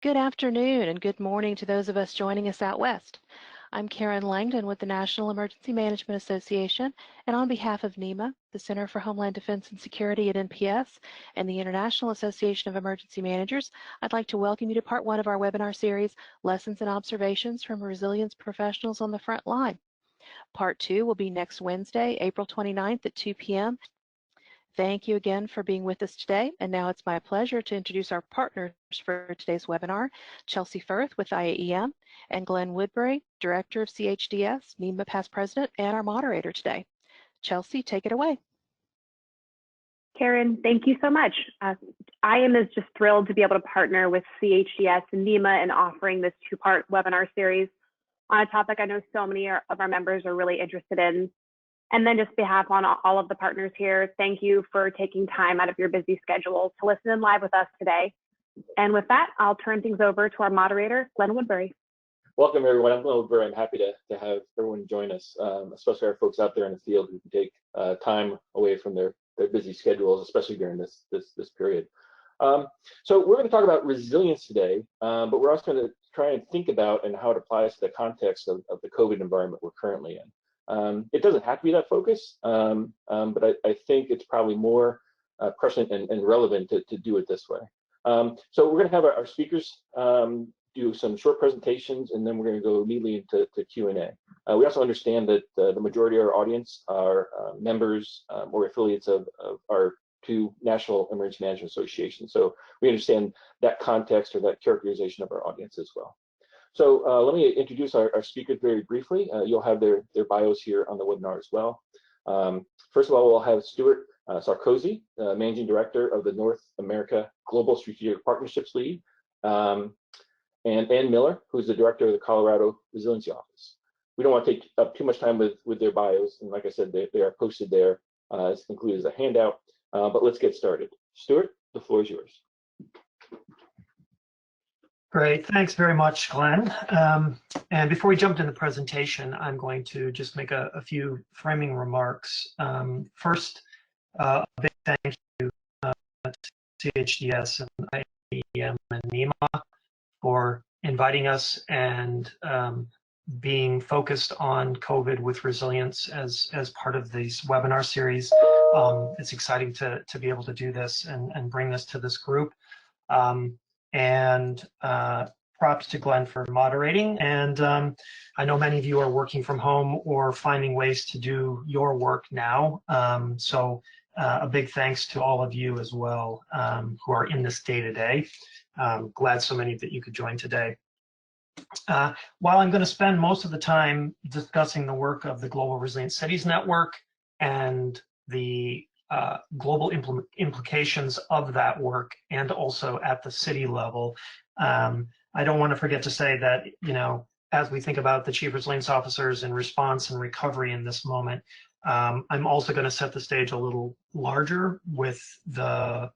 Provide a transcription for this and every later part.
Good afternoon and good morning to those of us joining us out west. I'm Karen Langdon with the National Emergency Management Association, and on behalf of NEMA, the Center for Homeland Defense and Security at NPS, and the International Association of Emergency Managers, I'd like to welcome you to part one of our webinar series, Lessons and Observations from Resilience Professionals on the Front Line. Part two will be next Wednesday, April 29th at 2 p.m. Thank you again for being with us today. And now it's my pleasure to introduce our partners for today's webinar, Chelsea Firth with IAEM and Glen Woodbury, Director of CHDS, NEMA past president, and our moderator today. Chelsea, take it away. Karen, thank you so much. IAEM is just thrilled to be able to partner with CHDS and NEMA in offering this two-part webinar series on a topic I know so many of our members are really interested in. And then just behalf on all of the partners here, thank you for taking time out of your busy schedule to listen in live with us today. And with that, I'll turn things over to our moderator, Glen Woodbury. Welcome, everyone. I'm Glen Woodbury. I'm happy to have everyone join us, especially our folks out there in the field who can take time away from their busy schedules, especially during this period. So we're going to talk about resilience today, but we're also going to try and think about and how it applies to the context of the COVID environment we're currently in. It doesn't have to be that focus, but I think it's probably more prescient and relevant to do it this way. So we're going to have our speakers do some short presentations, and then we're going to go immediately into Q&A. We also understand that the majority of our audience are members or affiliates of our two National Emergency Management Associations. So we understand that context or that characterization of our audience as well. So let me introduce our speakers very briefly. You'll have their bios here on the webinar as well. First of all, we'll have Stewart Sarkozy, Managing Director of the North America Global Strategic Partnerships Lead, and Ann Miller, who's the Director of the Colorado Resiliency Office. We don't want to take up too much time with their bios, and like I said, they are posted there, it's included as a handout, but let's get started. Stewart, the floor is yours. Great, thanks very much, Glenn. And before we jump into the presentation, I'm going to just make a few framing remarks. First, a big thank you to CHDS and IAEM and NEMA for inviting us and being focused on COVID with resilience as part of this webinar series. It's exciting to be able to do this and bring this to this group. And props to Glenn for moderating. And I know many of you are working from home or finding ways to do your work now. So a big thanks to all of you as well who are in this day to day. Glad so many that you could join today. While I'm going to spend most of the time discussing the work of the Global Resilient Cities Network and the global implications of that work, and also at the city level, I don't want to forget to say that, you know, as we think about the chief resilience officers in response and recovery in this moment, I'm also going to set the stage a little larger with the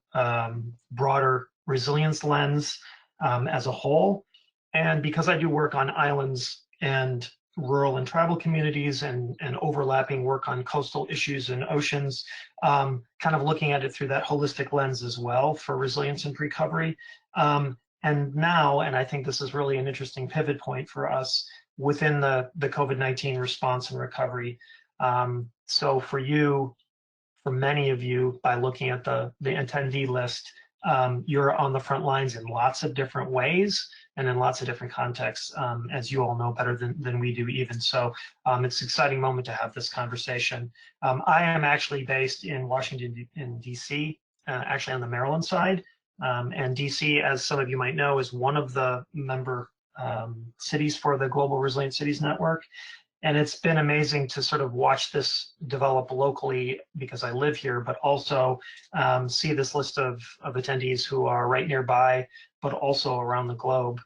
broader resilience lens as a whole. And because I do work on islands and rural and tribal communities and overlapping work on coastal issues and oceans, kind of looking at it through that holistic lens as well for resilience and recovery. And now, and I think this is really an interesting pivot point for us within the COVID-19 response and recovery. So for you, for many of you, by looking at the attendee list, you're on the front lines in lots of different ways and in lots of different contexts, as you all know better than we do even. So it's an exciting moment to have this conversation. I am actually based in Washington, in DC, actually on the Maryland side. And DC, as some of you might know, is one of the member cities for the Global Resilient Cities Network. And it's been amazing to sort of watch this develop locally because I live here, but also see this list of attendees who are right nearby, but also around the globe.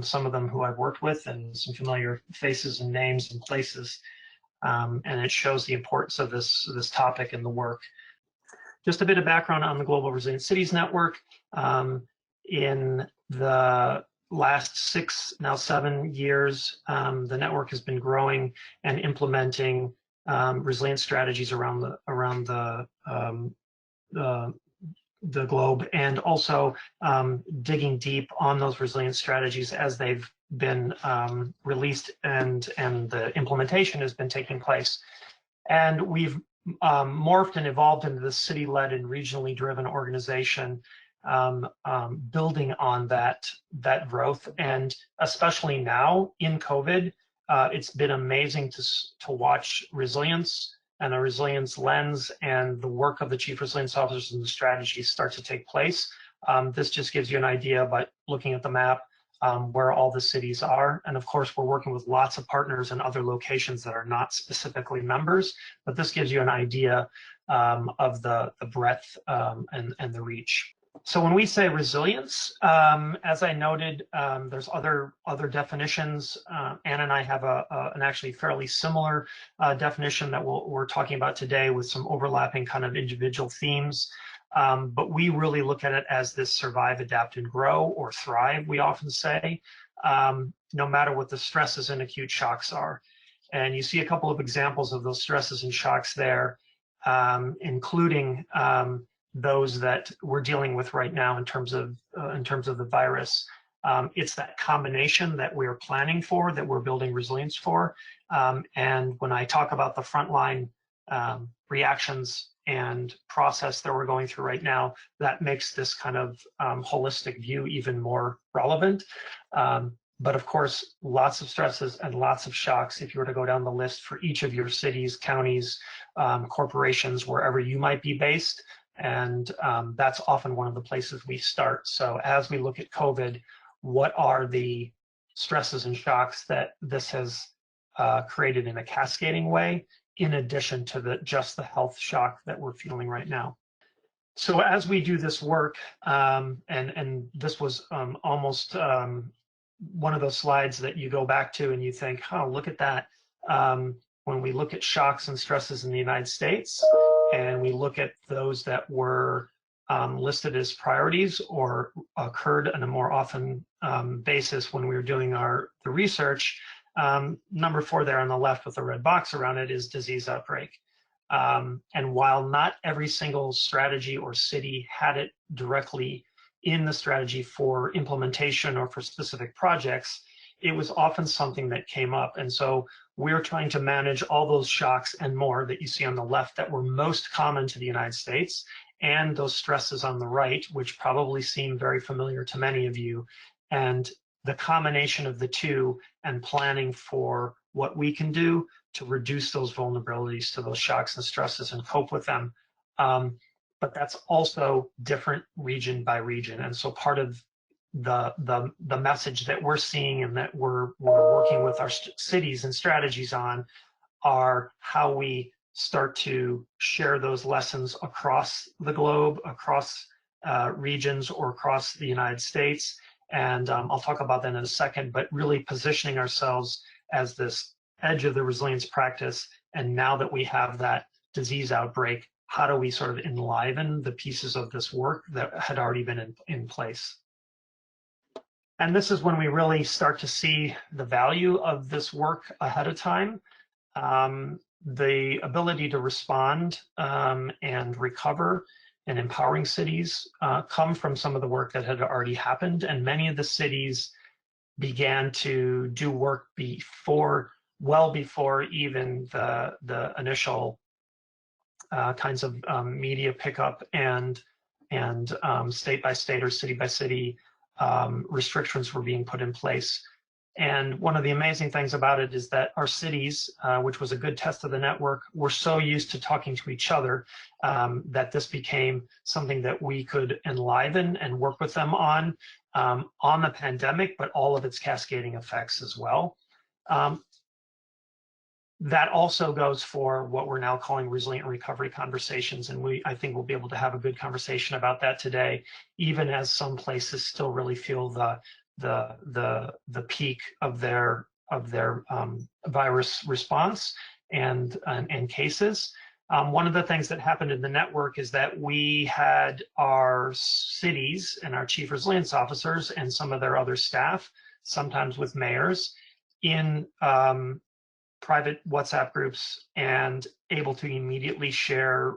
Some of them who I've worked with and some familiar faces and names and places. And it shows the importance of this topic and the work. Just a bit of background on the Global Resilient Cities Network. In the last 6, now 7 years, the network has been growing and implementing resilience strategies around the the globe, and also digging deep on those resilience strategies as they've been released and the implementation has been taking place. And we've morphed and evolved into this city-led and regionally driven organization, building on that growth. And especially now in COVID, it's been amazing to watch resilience and the resilience lens and the work of the chief resilience officers and the strategies start to take place. This just gives you an idea by looking at the map where all the cities are. And of course, we're working with lots of partners in other locations that are not specifically members, but this gives you an idea of the breadth and the reach. So when we say resilience, as I noted, there's other definitions. Ann and I have an actually fairly similar definition that we're talking about today with some overlapping kind of individual themes. But we really look at it as this survive, adapt, and grow, or thrive, we often say, no matter what the stresses and acute shocks are. And you see a couple of examples of those stresses and shocks there, including those that we're dealing with right now in terms of the virus. It's that combination that we're planning for, that we're building resilience for. And when I talk about the frontline reactions and process that we're going through right now, that makes this kind of holistic view even more relevant. But of course, lots of stresses and lots of shocks if you were to go down the list for each of your cities, counties, corporations, wherever you might be based. And that's often one of the places we start. So as we look at COVID, what are the stresses and shocks that this has created in a cascading way, in addition to just the health shock that we're feeling right now? So as we do this work, and this was almost one of those slides that you go back to and you think, oh, look at that. When we look at shocks and stresses in the United States, and we look at those that were listed as priorities or occurred on a more often basis when we were doing the research, number 4 there on the left with the red box around it is disease outbreak. And while not every single strategy or city had it directly in the strategy for implementation or for specific projects, it was often something that came up. And so we're trying to manage all those shocks and more that you see on the left that were most common to the United States, and those stresses on the right, which probably seem very familiar to many of you. And the combination of the two and planning for what we can do to reduce those vulnerabilities to those shocks and stresses and cope with them. But that's also different region by region. And so part of the message that we're seeing and that we're working with our cities and strategies on are how we start to share those lessons across the globe, across regions, or across the United States. And I'll talk about that in a second, but really positioning ourselves as this edge of the resilience practice. And now that we have that disease outbreak, how do we sort of enliven the pieces of this work that had already been in place? And this is when we really start to see the value of this work ahead of time. The ability to respond and recover and empowering cities come from some of the work that had already happened. And many of the cities began to do work well before even the initial kinds of media pickup and state by state or city by city restrictions were being put in place. And one of the amazing things about it is that our cities, which was a good test of the network, were so used to talking to each other that this became something that we could enliven and work with them on the pandemic, but all of its cascading effects as well. That also goes for what we're now calling resilient recovery conversations. And I think we'll be able to have a good conversation about that today, even as some places still really feel the peak of their virus response and cases. One of the things that happened in the network is that we had our cities and our chief resilience officers and some of their other staff, sometimes with mayors, in private WhatsApp groups and able to immediately share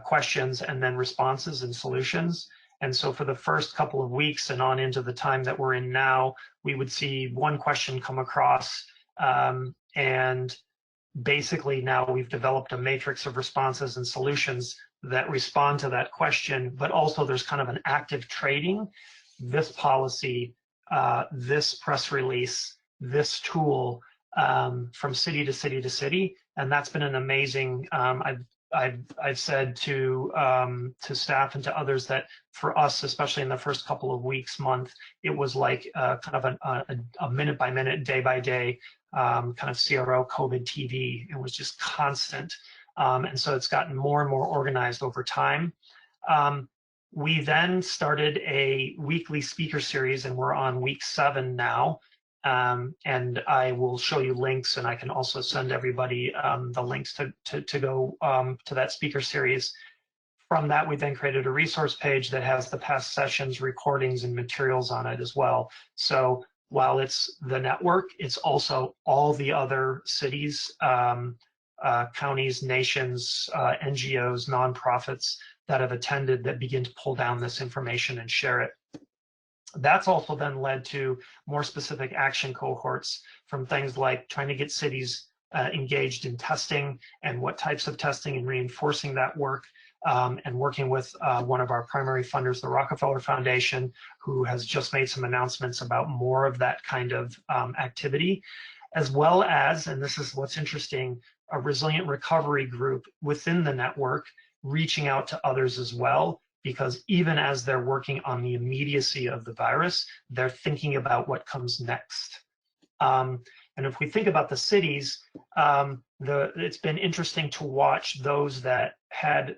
questions and then responses and solutions. And so for the first couple of weeks and on into the time that we're in now, we would see one question come across, and basically now we've developed a matrix of responses and solutions that respond to that question, but also there's kind of an active trading. This policy, this press release, this tool, from city to city to city, and that's been an amazing. I've said to staff and to others that for us, especially in the first couple of weeks, month, it was like kind of a minute by minute, day by day kind of CRO COVID TV. It was just constant, and so it's gotten more and more organized over time. We then started a weekly speaker series, and we're on week 7 now. And I will show you links, and I can also send everybody the links to go to that speaker series. From that, we then created a resource page that has the past sessions, recordings, and materials on it as well. So while it's the network, it's also all the other cities, counties, nations, NGOs, nonprofits that have attended that begin to pull down this information and share it. That's also then led to more specific action cohorts from things like trying to get cities engaged in testing and what types of testing and reinforcing that work, and working with one of our primary funders, the Rockefeller Foundation, who has just made some announcements about more of that kind of activity, as well as, and this is what's interesting, a resilient recovery group within the network reaching out to others as well, because even as they're working on the immediacy of the virus, they're thinking about what comes next. And if we think about the cities, it's been interesting to watch those that had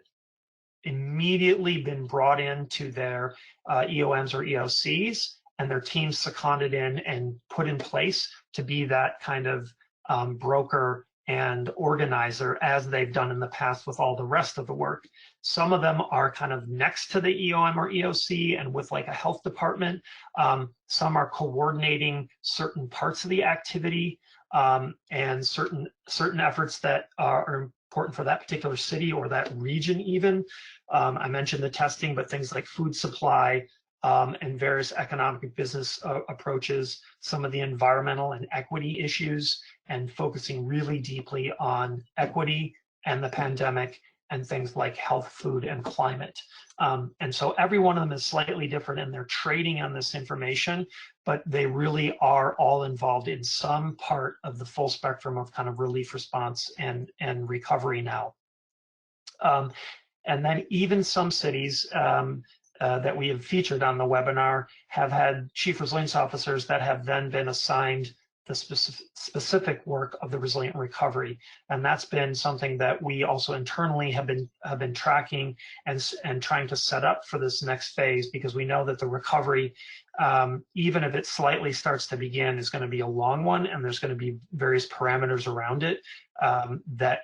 immediately been brought into their EOMs or EOCs, and their teams seconded in and put in place to be that kind of broker and organizer, as they've done in the past with all the rest of the work. Some of them are kind of next to the EOM or EOC and with like a health department. Some are coordinating certain parts of the activity, and certain efforts that are important for that particular city or that region even. I mentioned the testing, but things like food supply, and various economic business approaches, some of the environmental and equity issues, and focusing really deeply on equity and the pandemic and things like health, food, and climate. And so every one of them is slightly different, and they're trading on this information, but they really are all involved in some part of the full spectrum of kind of relief response and recovery now. And then even some cities that we have featured on the webinar have had chief resilience officers that have then been assigned the specific work of the resilient recovery, and that's been something that we also internally have been tracking and trying to set up for this next phase, because we know that the recovery, even if it slightly starts to begin, is going to be a long one, and there's going to be various parameters around it that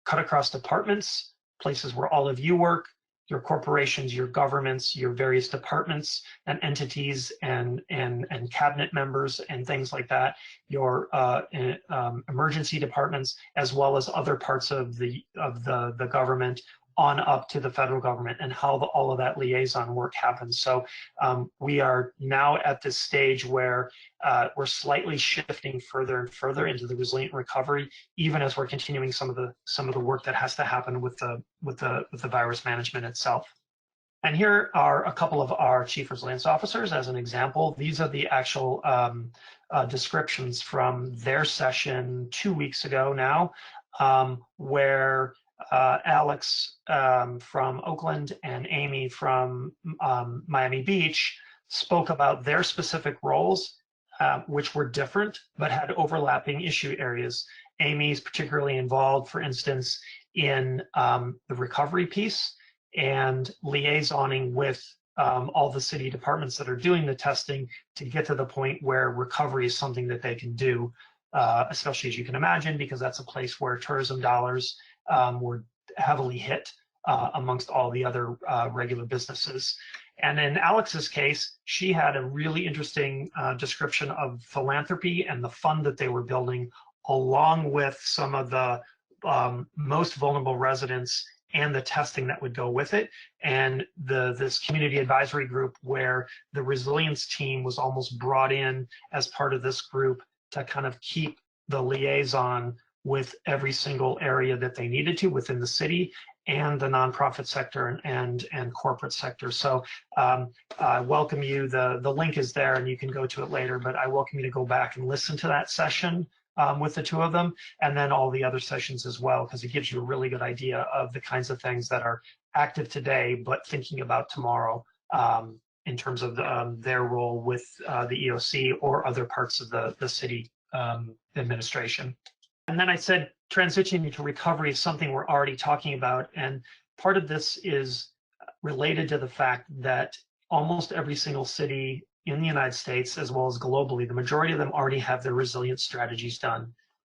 cut across departments, places where all of you work, your corporations, your governments, your various departments and entities and cabinet members and things like that, your emergency departments, as well as other parts of the government on up to the federal government, and how all of that liaison work happens. So we are now at this stage where we're slightly shifting further and further into the resilient recovery, even as we're continuing some of the work that has to happen with the virus management itself. And here are a couple of our chief resilience officers as an example. These are the actual descriptions from their session 2 weeks ago now, where Alex from Oakland and Amy from Miami Beach spoke about their specific roles, which were different but had overlapping issue areas. Amy's particularly involved, for instance, in the recovery piece and liaisoning with all the city departments that are doing the testing to get to the point where recovery is something that they can do, especially as you can imagine, because that's a place where tourism dollars were heavily hit amongst all the other regular businesses. And in Alex's case, she had a really interesting description of philanthropy and the fund that they were building, along with some of the most vulnerable residents and the testing that would go with it. And this community advisory group where the resilience team was almost brought in as part of this group to kind of keep the liaison with every single area that they needed to within the city and the nonprofit sector and corporate sector. So I welcome you. The link is there and you can go to it later, but I welcome you to go back and listen to that session with the two of them, and then all the other sessions as well, because it gives you a really good idea of the kinds of things that are active today, but thinking about tomorrow in terms of their role with the EOC or other parts of the city administration. And then I said transitioning to recovery is something we're already talking about, and part of this is related to the fact that almost every single city in the United States, as well as globally, the majority of them already have their resilience strategies done.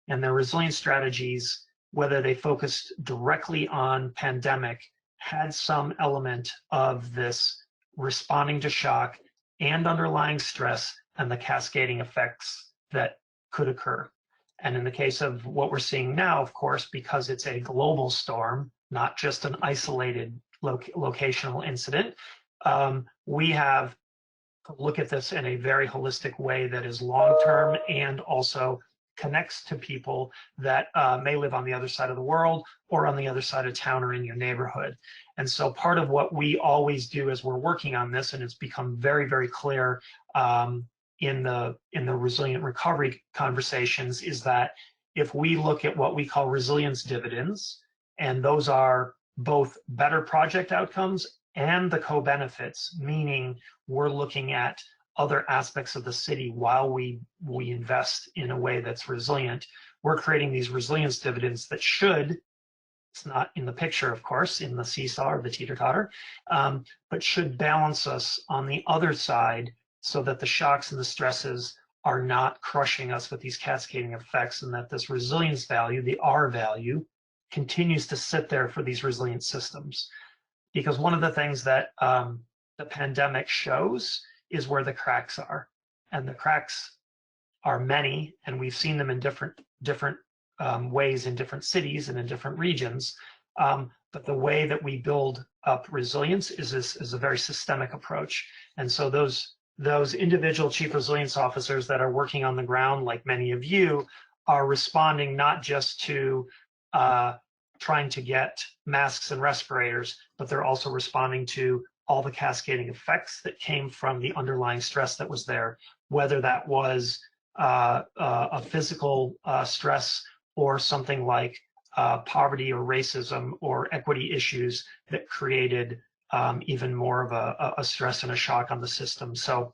And their resilience strategies, whether they focused directly on pandemic, had some element of this responding to shock and underlying stress and the cascading effects that could occur. And in the case of what we're seeing now, of course, because it's a global storm, not just an isolated locational incident, we have to look at this in a very holistic way that is long-term and also connects to people that may live on the other side of the world or on the other side of town or in your neighborhood. And so part of what we always do as we're working on this, and it's become very, very clear in the resilient recovery conversations, is that if we look at what we call resilience dividends, and those are both better project outcomes and the co-benefits, meaning we're looking at other aspects of the city while we invest in a way that's resilient, we're creating these resilience dividends that should, it's not in the picture, of course, in the seesaw or the teeter-totter, but should balance us on the other side so that the shocks and the stresses are not crushing us with these cascading effects, and that this resilience value, the R value, continues to sit there for these resilient systems. Because one of the things that the pandemic shows is where the cracks are. And the cracks are many, and we've seen them in different ways in different cities and in different regions. But the way that we build up resilience is a very systemic approach. And so those individual chief resilience officers that are working on the ground, like many of you, are responding not just to trying to get masks and respirators, but they're also responding to all the cascading effects that came from the underlying stress that was there, whether that was a physical stress or something like poverty or racism or equity issues that created even more of a stress and a shock on the system. So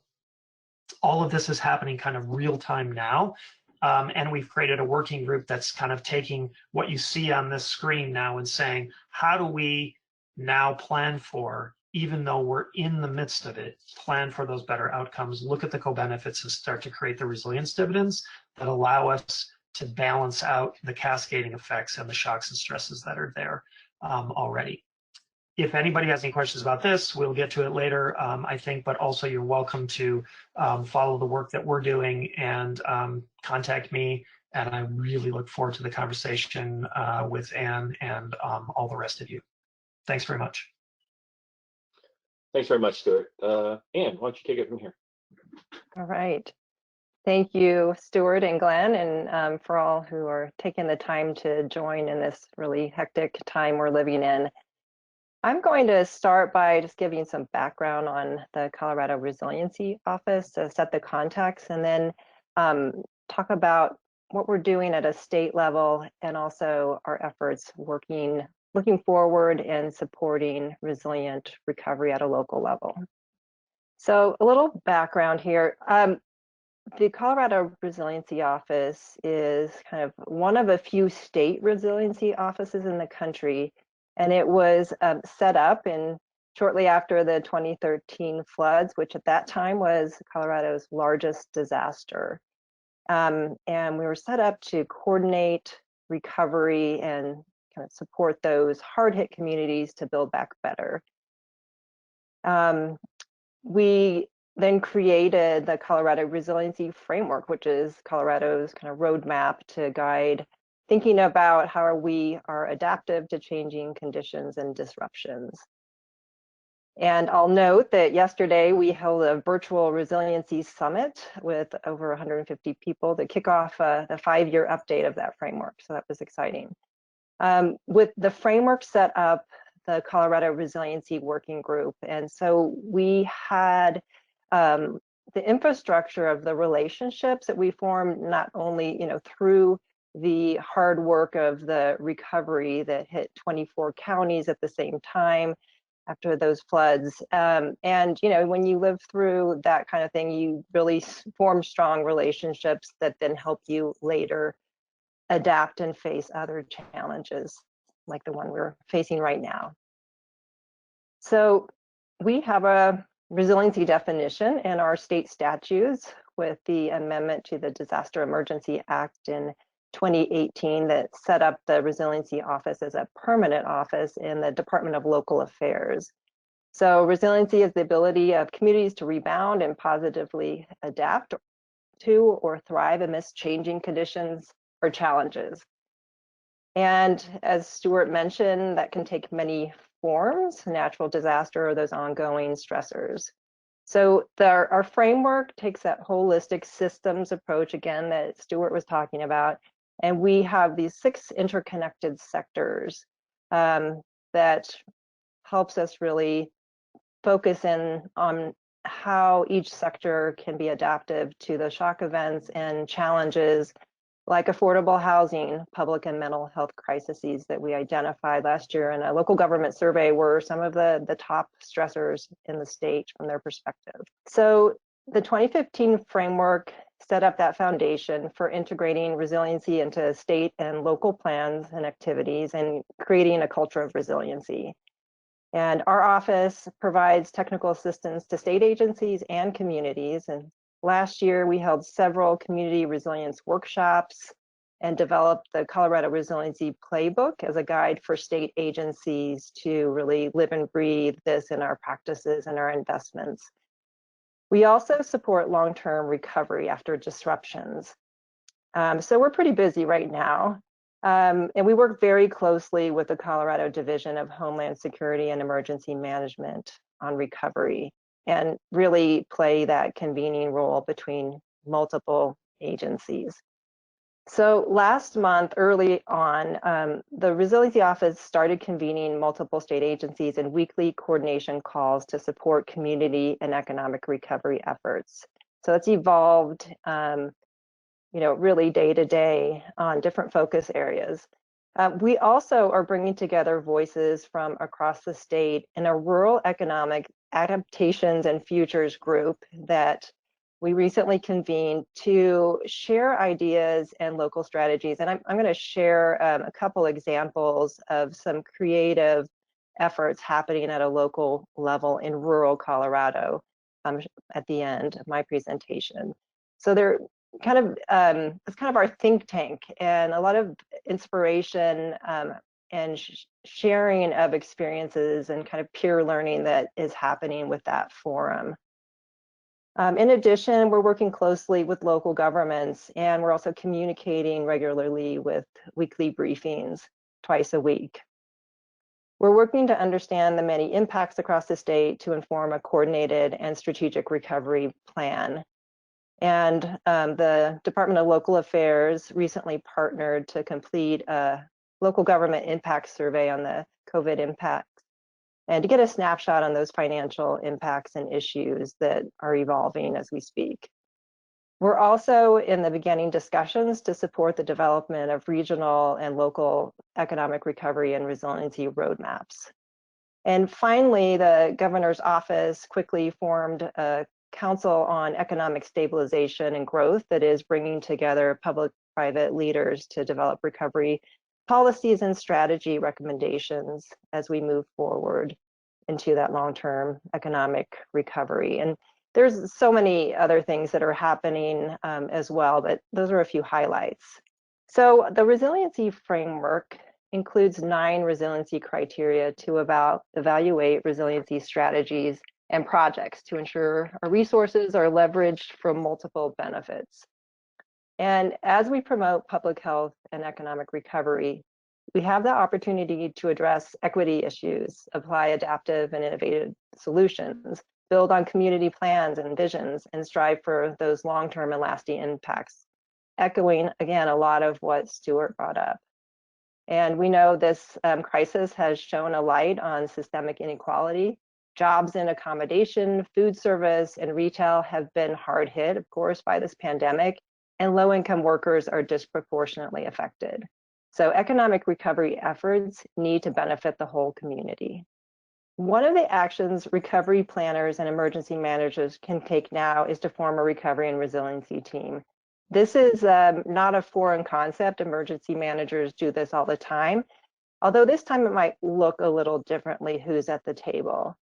all of this is happening kind of real time now. And we've created a working group that's kind of taking what you see on this screen now and saying, how do we now plan for, even though we're in the midst of it, plan for those better outcomes, look at the co-benefits and start to create the resilience dividends that allow us to balance out the cascading effects and the shocks and stresses that are there already. If anybody has any questions about this, we'll get to it later, I think, but also you're welcome to follow the work that we're doing and contact me. And I really look forward to the conversation with Anne and all the rest of you. Thanks very much. Thanks very much, Stewart. Anne, why don't you take it from here? All right. Thank you, Stewart and Glenn, and for all who are taking the time to join in this really hectic time we're living in. I'm going to start by just giving some background on the Colorado Resiliency Office to set the context, and then talk about what we're doing at a state level and also our efforts looking forward and supporting resilient recovery at a local level. So a little background here. The Colorado Resiliency Office is kind of one of a few state resiliency offices in the country. And it was set up shortly after the 2013 floods, which at that time was Colorado's largest disaster. And we were set up to coordinate recovery and kind of support those hard-hit communities to build back better. We then created the Colorado Resiliency Framework, which is Colorado's kind of roadmap to guide thinking about how we are adaptive to changing conditions and disruptions. And I'll note that yesterday we held a virtual resiliency summit with over 150 people to kick off the 5-year update of that framework. So that was exciting. With the framework set up, the Colorado Resiliency Working Group. And so we had the infrastructure of the relationships that we formed, not only through the hard work of the recovery that hit 24 counties at the same time after those floods. And when you live through that kind of thing, you really form strong relationships that then help you later adapt and face other challenges like the one we're facing right now. So we have a resiliency definition in our state statutes with the amendment to the Disaster Emergency Act in 2018 that set up the Resiliency Office as a permanent office in the Department of Local Affairs. So resiliency is the ability of communities to rebound and positively adapt to or thrive amidst changing conditions or challenges. And as Stewart mentioned, that can take many forms, natural disaster or those ongoing stressors. So our framework takes that holistic systems approach, again, that Stewart was talking about, and we have these 6 interconnected sectors that helps us really focus in on how each sector can be adaptive to the shock events and challenges like affordable housing, public and mental health crises that we identified last year in a local government survey were some of the top stressors in the state from their perspective. So the 2015 framework set up that foundation for integrating resiliency into state and local plans and activities and creating a culture of resiliency. And our office provides technical assistance to state agencies and communities. And last year, we held several community resilience workshops and developed the Colorado Resiliency Playbook as a guide for state agencies to really live and breathe this in our practices and our investments. We also support long-term recovery after disruptions. So we're pretty busy right now. And we work very closely with the Colorado Division of Homeland Security and Emergency Management on recovery and really play that convening role between multiple agencies. So last month, early on, the Resiliency Office started convening multiple state agencies and weekly coordination calls to support community and economic recovery efforts. So it's evolved really day to day on different focus areas. We also are bringing together voices from across the state in a rural economic adaptations and futures group that we recently convened to share ideas and local strategies. And I'm going to share a couple examples of some creative efforts happening at a local level in rural Colorado at the end of my presentation. So they're it's kind of our think tank and a lot of inspiration and sharing of experiences and kind of peer learning that is happening with that forum. In addition, we're working closely with local governments, and we're also communicating regularly with weekly briefings twice a week. We're working to understand the many impacts across the state to inform a coordinated and strategic recovery plan. And the Department of Local Affairs recently partnered to complete a local government impact survey on the COVID impacts and to get a snapshot on those financial impacts and issues that are evolving as we speak. We're also in the beginning discussions to support the development of regional and local economic recovery and resiliency roadmaps. And finally, the governor's office quickly formed a Council on Economic Stabilization and Growth that is bringing together public-private leaders to develop recovery policies and strategy recommendations as we move forward into that long-term economic recovery. And there's so many other things that are happening as well, but those are a few highlights. So the resiliency framework includes 9 resiliency criteria to evaluate resiliency strategies and projects to ensure our resources are leveraged for multiple benefits. And as we promote public health and economic recovery, we have the opportunity to address equity issues, apply adaptive and innovative solutions, build on community plans and visions, and strive for those long-term and lasting impacts, echoing, again, a lot of what Stewart brought up. And we know this crisis has shown a light on systemic inequality. Jobs in accommodation, food service, and retail have been hard hit, of course, by this pandemic, and low-income workers are disproportionately affected. So economic recovery efforts need to benefit the whole community. One of the actions recovery planners and emergency managers can take now is to form a recovery and resiliency team. This is not a foreign concept. Emergency managers do this all the time, although this time it might look a little differently who's at the table.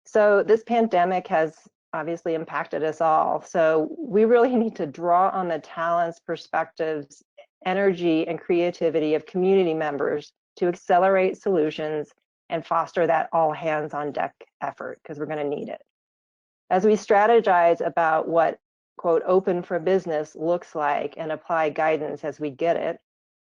So this pandemic has obviously impacted us all. So we really need to draw on the talents, perspectives, energy, and creativity of community members to accelerate solutions and foster that all hands on deck effort, because we're going to need it. As we strategize about what, quote, open for business looks like and apply guidance as we get it,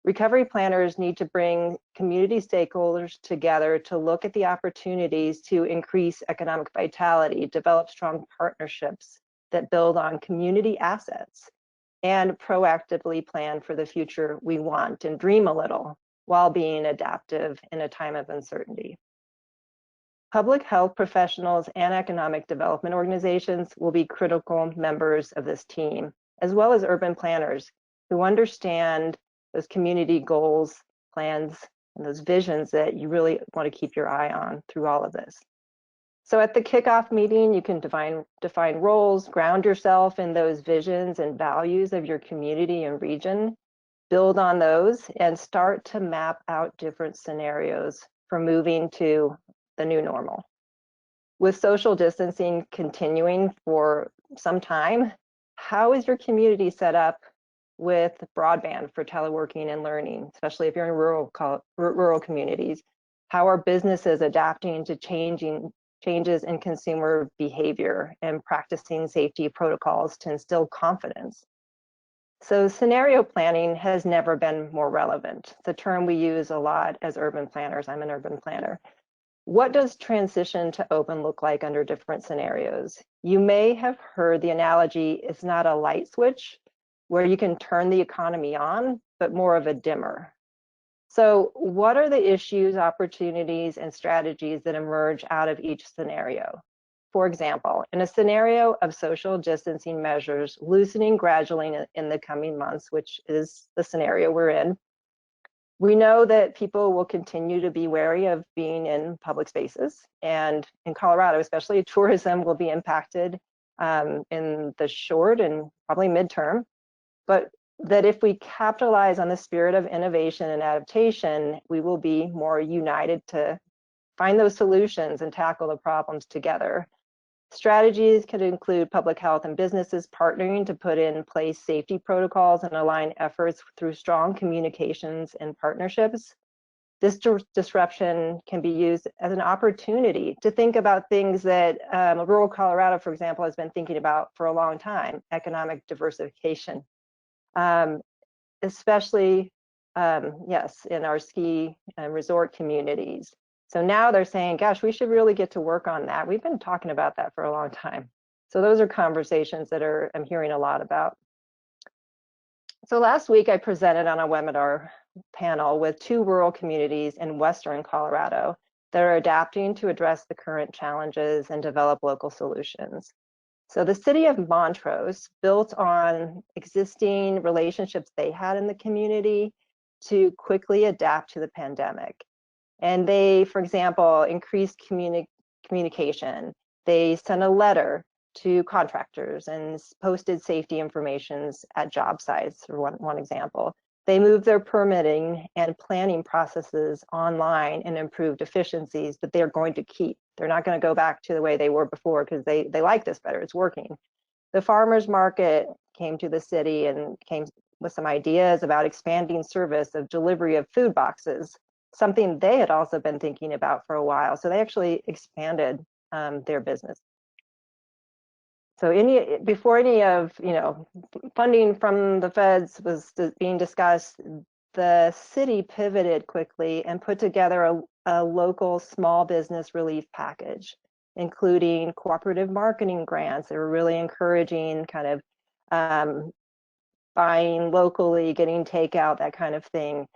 recovery planners need to bring community stakeholders together to look at the opportunities to increase economic vitality, develop strong partnerships that build on community assets, and proactively plan for the future we want and dream a little while being adaptive in a time of uncertainty. Public health professionals and economic development organizations will be critical members of this team, as well as urban planners who understand those community goals, plans, and those visions that you really want to keep your eye on through all of this. So at the kickoff meeting, you can define roles, ground yourself in those visions and values of your community and region, build on those, and start to map out different scenarios for moving to the new normal. With social distancing continuing for some time, how is your community set up with broadband for teleworking and learning, especially if you're in rural communities? How are businesses adapting to changes in consumer behavior and practicing safety protocols to instill confidence? So scenario planning has never been more relevant. It's a term we use a lot as urban planners. I'm an urban planner. What does transition to open look like under different scenarios? You may have heard the analogy, it's not a light switch where you can turn the economy on, but more of a dimmer. So what are the issues, opportunities, and strategies that emerge out of each scenario? For example, in a scenario of social distancing measures loosening gradually in the coming months, which is the scenario we're in, we know that people will continue to be wary of being in public spaces. And in Colorado, especially, tourism will be impacted in the short and probably midterm. But that if we capitalize on the spirit of innovation and adaptation, we will be more united to find those solutions and tackle the problems together. Strategies could include public health and businesses partnering to put in place safety protocols and align efforts through strong communications and partnerships. This disruption can be used as an opportunity to think about things that rural Colorado, for example, has been thinking about for a long time: economic diversification, especially, yes, in our ski and resort communities. So now they're saying, gosh, we should really get to work on that. We've been talking about that for a long time. So those are conversations that I'm hearing a lot about. So last week I presented on a webinar panel with 2 rural communities in Western Colorado that are adapting to address the current challenges and develop local solutions. So the city of Montrose built on existing relationships they had in the community to quickly adapt to the pandemic. And they, for example, increased communication. They sent a letter to contractors and posted safety information at job sites, for one example. They moved their permitting and planning processes online and improved efficiencies that they're going to keep. They're not going to go back to the way they were before because they like this better, it's working. The farmers market came to the city and came with some ideas about expanding service of delivery of food boxes, something they had also been thinking about for a while. So they actually expanded their business. So before any of funding from the feds was being discussed, the city pivoted quickly and put together a local small business relief package, including cooperative marketing grants. They were really encouraging kind of buying locally, getting takeout, that kind of thing.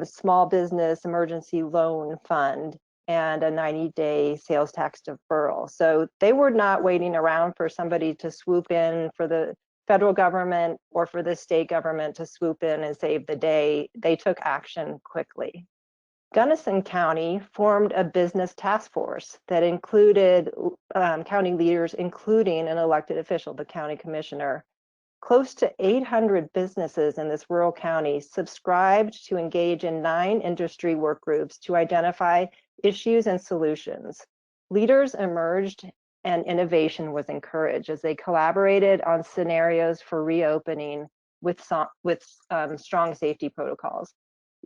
Small business emergency loan fund, and a 90-day sales tax deferral. So they were not waiting around for somebody to swoop in, for the federal government or for the state government to swoop in and save the day. They took action quickly. Gunnison County formed a business task force that included county leaders, including an elected official, the county commissioner. Close to 800 businesses in this rural county subscribed to engage in 9 industry work groups to identify issues and solutions. Leaders emerged and innovation was encouraged as they collaborated on scenarios for reopening with strong safety protocols.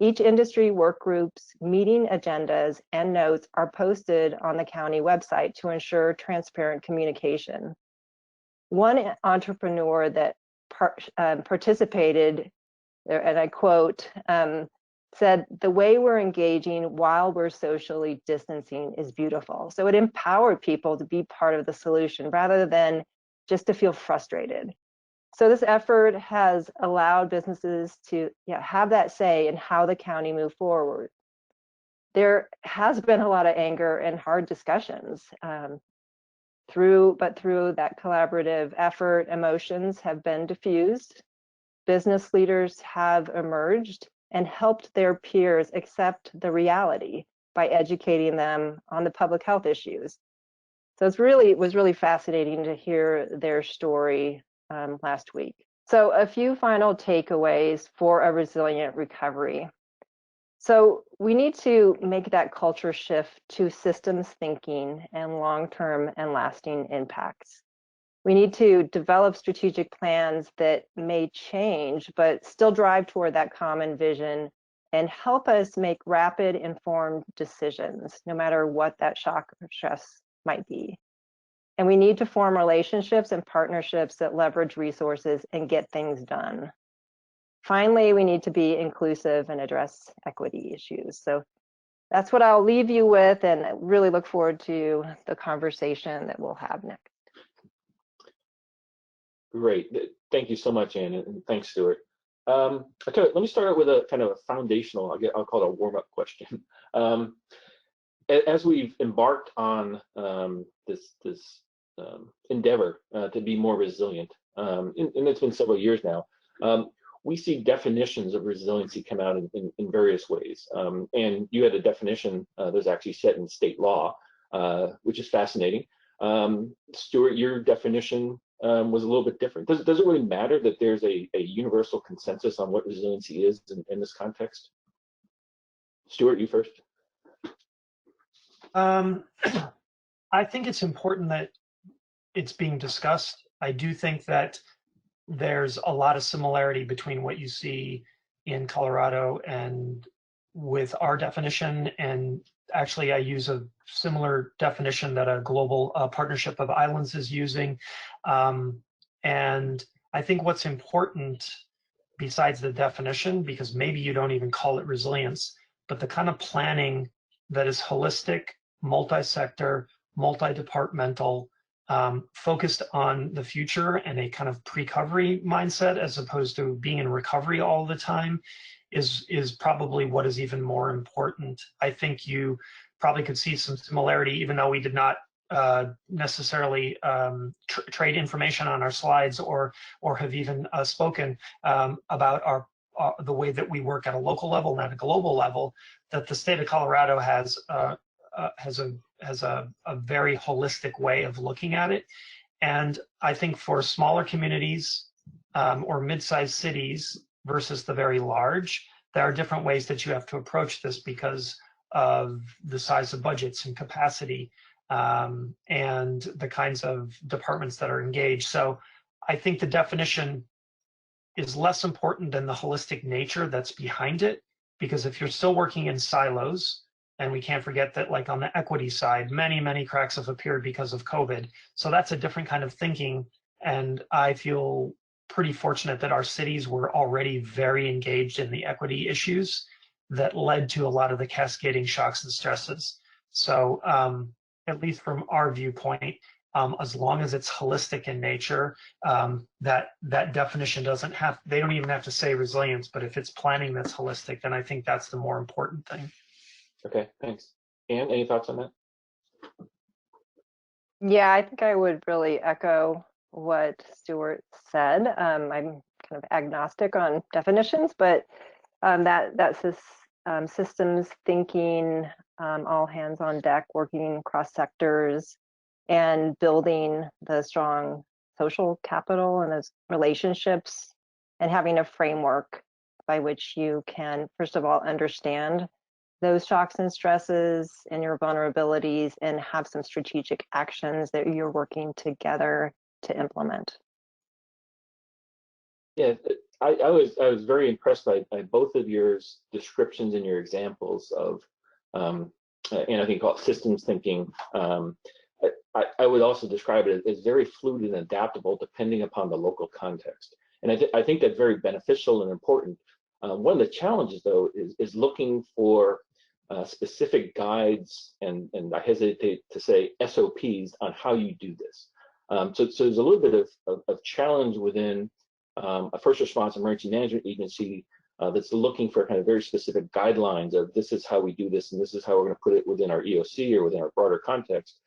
Each industry work group's meeting agendas and notes are posted on the county website to ensure transparent communication. One entrepreneur that participated, and I quote, said, "The way we're engaging while we're socially distancing is beautiful." So it empowered people to be part of the solution rather than just to feel frustrated. So this effort has allowed businesses to have that say in how the county move forward. There has been a lot of anger and hard discussions. Through that collaborative effort, emotions have been diffused. Business leaders have emerged and helped their peers accept the reality by educating them on the public health issues. So it was really fascinating to hear their story last week. So a few final takeaways for a resilient recovery. So we need to make that culture shift to systems thinking and long-term and lasting impacts. We need to develop strategic plans that may change, but still drive toward that common vision and help us make rapid, informed decisions, no matter what that shock or stress might be. And we need to form relationships and partnerships that leverage resources and get things done. Finally, we need to be inclusive and address equity issues. So that's what I'll leave you with, and I really look forward to the conversation that we'll have next. Great. Thank you so much, Ann, and thanks, Stewart. Okay, let me start out with a kind of a foundational, I'll call it a warm-up question. As we've embarked on this endeavor to be more resilient, and it's been several years now, we see definitions of resiliency come out in various ways. And you had a definition that's actually set in state law, which is fascinating. Stewart, your definition was a little bit different. Does it really matter that there's a universal consensus on what resiliency is in this context? Stewart, you first. I think it's important that it's being discussed. I do think that there's a lot of similarity between what you see in Colorado and with our definition, and actually I use a similar definition that a global partnership of islands is using. And I think what's important, besides the definition, because maybe you don't even call it resilience, but the kind of planning that is holistic, multi-sector, multi-departmental, focused on the future and a kind of pre-recovery mindset as opposed to being in recovery all the time is probably what is even more important. I think you probably could see some similarity, even though we did not necessarily trade information on our slides or have even spoken about the way that we work at a local level and at a global level, that the state of Colorado has a very holistic way of looking at it. And I think for smaller communities or mid-sized cities versus the very large, there are different ways that you have to approach this because of the size of budgets and capacity and the kinds of departments that are engaged. So I think the definition is less important than the holistic nature that's behind it, because if you're still working in silos, and we can't forget that, like on the equity side, many cracks have appeared because of COVID. So that's a different kind of thinking. And I feel pretty fortunate that our cities were already very engaged in the equity issues that led to a lot of the cascading shocks and stresses. So at least from our viewpoint, as long as it's holistic in nature, that definition doesn't have, they don't even have to say resilience, but if it's planning that's holistic, then I think that's the more important thing. Okay, thanks. Anne, any thoughts on that? Yeah, I think I would really echo what Stewart said. I'm kind of agnostic on definitions, but that's systems thinking, all hands on deck, working across sectors, and building the strong social capital and those relationships, and having a framework by which you can, first of all, understand those shocks and stresses and your vulnerabilities, and have some strategic actions that you're working together to implement. Yeah, I was very impressed by both of your descriptions and your examples of, and I think called systems thinking. I would also describe it as very fluid and adaptable depending upon the local context. And I think that's very beneficial and important. One of the challenges, though, is looking for specific guides, and I hesitate to say SOPs on how you do this. So there's a little bit of challenge within a first response emergency management agency that's looking for kind of very specific guidelines of this is how we do this, and this is how we're going to put it within our EOC or within our broader context.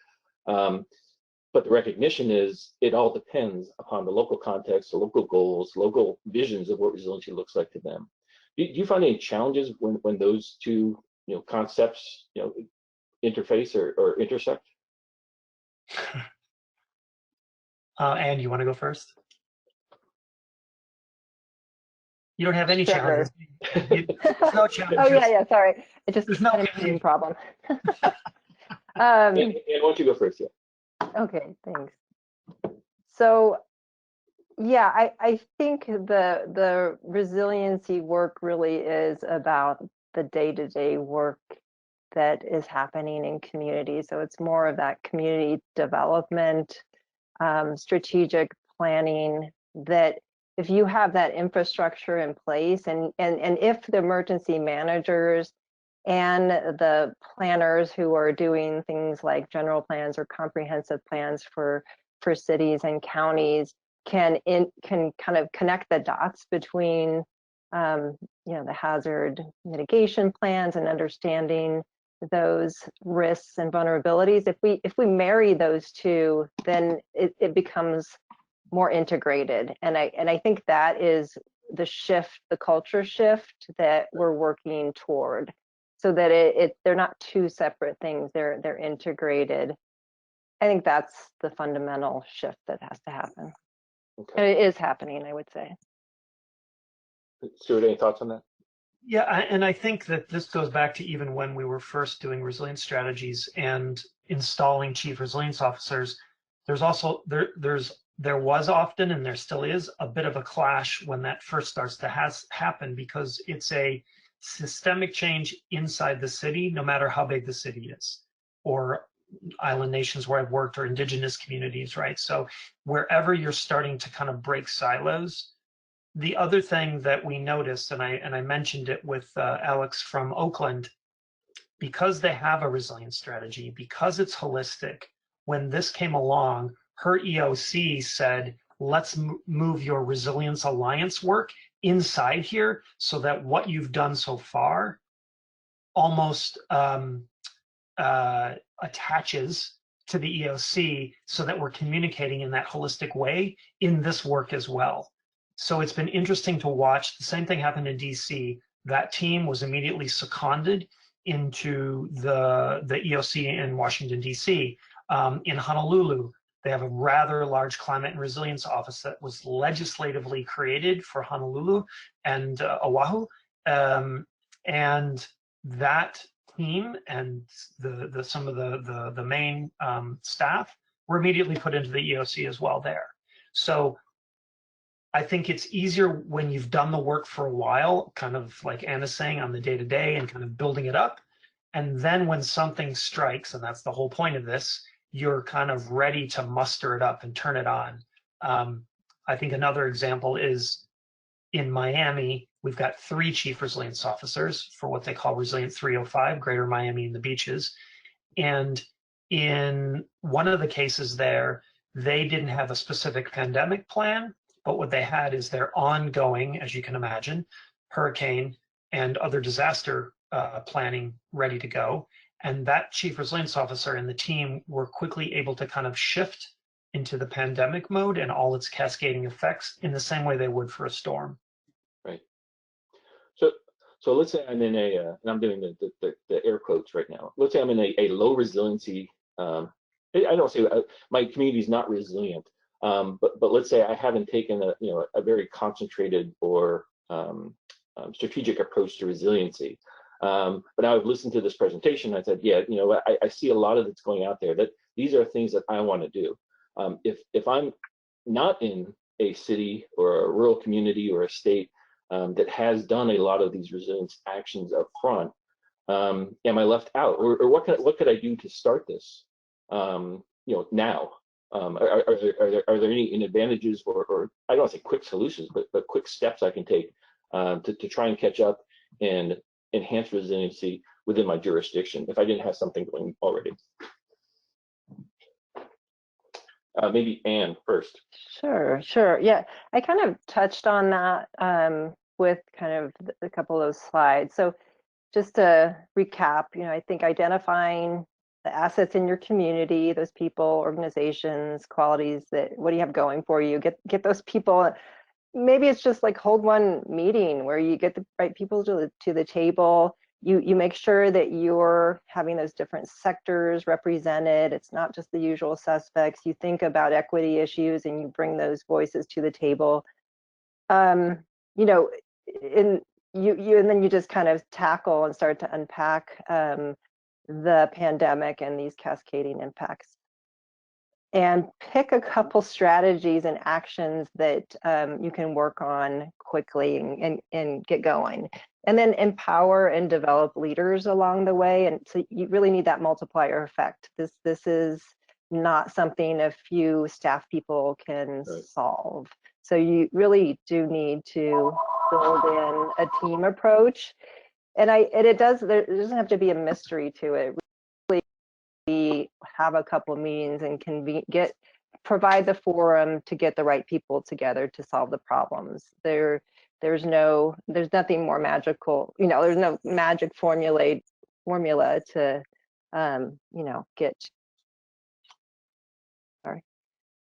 But the recognition is it all depends upon the local context, the local goals, local visions of what resiliency looks like to them. Do you find any challenges when those two concepts interface or intersect? Anne, you want to go first? You don't have any Sure. challenges. No challenges. Oh yeah, sorry. I just There's no had a muting problem. And why don't you go first? Yeah. Okay, thanks. So yeah, I think the resiliency work really is about the day-to-day work that is happening in communities. So it's more of that community development, strategic planning, that if you have that infrastructure in place, and if the emergency managers and the planners who are doing things like general plans or comprehensive plans for cities and counties can kind of connect the dots between the hazard mitigation plans and understanding those risks and vulnerabilities. If we marry those two, then it becomes more integrated, and I think that is the shift, the culture shift that we're working toward, so that they're not two separate things, they're integrated. I think that's the fundamental shift that has to happen. Okay. And it is happening, I would say. Stewart, any thoughts on that? Yeah, and I think that this goes back to even when we were first doing resilience strategies and installing chief resilience officers. There's also there was often, and there still is, a bit of a clash when that first starts to happen, because it's a systemic change inside the city, no matter how big the city is, or island nations where I've worked, or indigenous communities, right? So wherever you're starting to kind of break silos. The other thing that we noticed, and I mentioned it with Alex from Oakland, because they have a resilience strategy, because it's holistic, when this came along, her EOC said, let's move your Resilience Alliance work inside here, so that what you've done so far almost attaches to the EOC, so that we're communicating in that holistic way in this work as well. So it's been interesting to watch. The same thing happened in DC. That team was immediately seconded into the EOC in Washington, DC. In Honolulu, they have a rather large climate and resilience office that was legislatively created for Honolulu and Oahu. And that team and some of the main staff were immediately put into the EOC as well there. So I think it's easier when you've done the work for a while, kind of like Anna's saying, on the day-to-day and kind of building it up. And then when something strikes, and that's the whole point of this, you're kind of ready to muster it up and turn it on. I think another example is in Miami, we've got 3 chief resilience officers for what they call Resilient 305, Greater Miami and the Beaches. And in one of the cases there, they didn't have a specific pandemic plan, but what they had is their ongoing, as you can imagine, hurricane and other disaster planning ready to go. And that chief resilience officer and the team were quickly able to kind of shift into the pandemic mode and all its cascading effects in the same way they would for a storm. Right. So let's say I'm in a, and I'm doing the air quotes right now. Let's say I'm in a low resiliency. I don't say my community is not resilient, but let's say I haven't taken a very concentrated or strategic approach to resiliency. But now I've listened to this presentation. I said, yeah, I see a lot of that's going out there. That these are things that I want to do. If I'm not in a city or a rural community or a state that has done a lot of these resilience actions up front, am I left out, or what could I do to start this? Now, are there any advantages or I don't want to say quick solutions, but quick steps I can take to try and catch up and enhance resiliency within my jurisdiction if I didn't have something going already? Maybe Anne first. Sure. Yeah, I kind of touched on that with kind of a couple of those slides. So just to recap, I think identifying the assets in your community, those people, organizations, qualities what do you have going for you? Get those people. Maybe it's just like hold one meeting where you get the right people to the table. You make sure that you're having those different sectors represented. It's not just the usual suspects. You think about equity issues and you bring those voices to the table. And then you just kind of tackle and start to unpack the pandemic and these cascading impacts. And pick a couple strategies and actions that you can work on quickly and get going. And then empower and develop leaders along the way. And so you really need that multiplier effect. This is not something a few staff people can solve. So you really do need to build in a team approach. And there doesn't have to be a mystery to it. We have a couple of meetings and can provide the forum to get the right people together to solve the problems. There's nothing more magical, there's no magic formula to get. Sorry.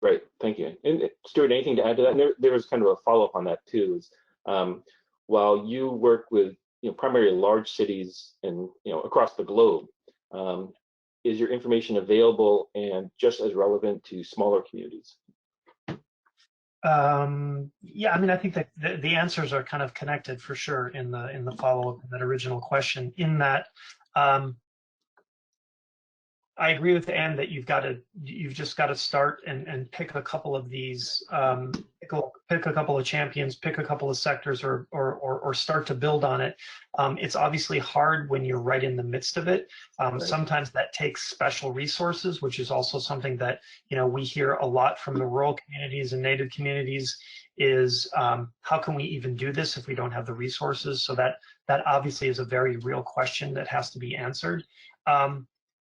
Right, thank you. And Stewart, anything to add to that? And there was kind of a follow-up on that too. Is while you work with primarily large cities and across the globe, is your information available and just as relevant to smaller communities? Yeah, I think that the answers are kind of connected for sure in the follow-up of that original question, in that I agree with Anne that you've just got to start and pick a couple of these, pick a couple of champions, pick a couple of sectors, or start to build on it. It's obviously hard when you're right in the midst of it. Right. Sometimes that takes special resources, which is also something that we hear a lot from the rural communities and native communities. Is how can we even do this if we don't have the resources? So that obviously is a very real question that has to be answered.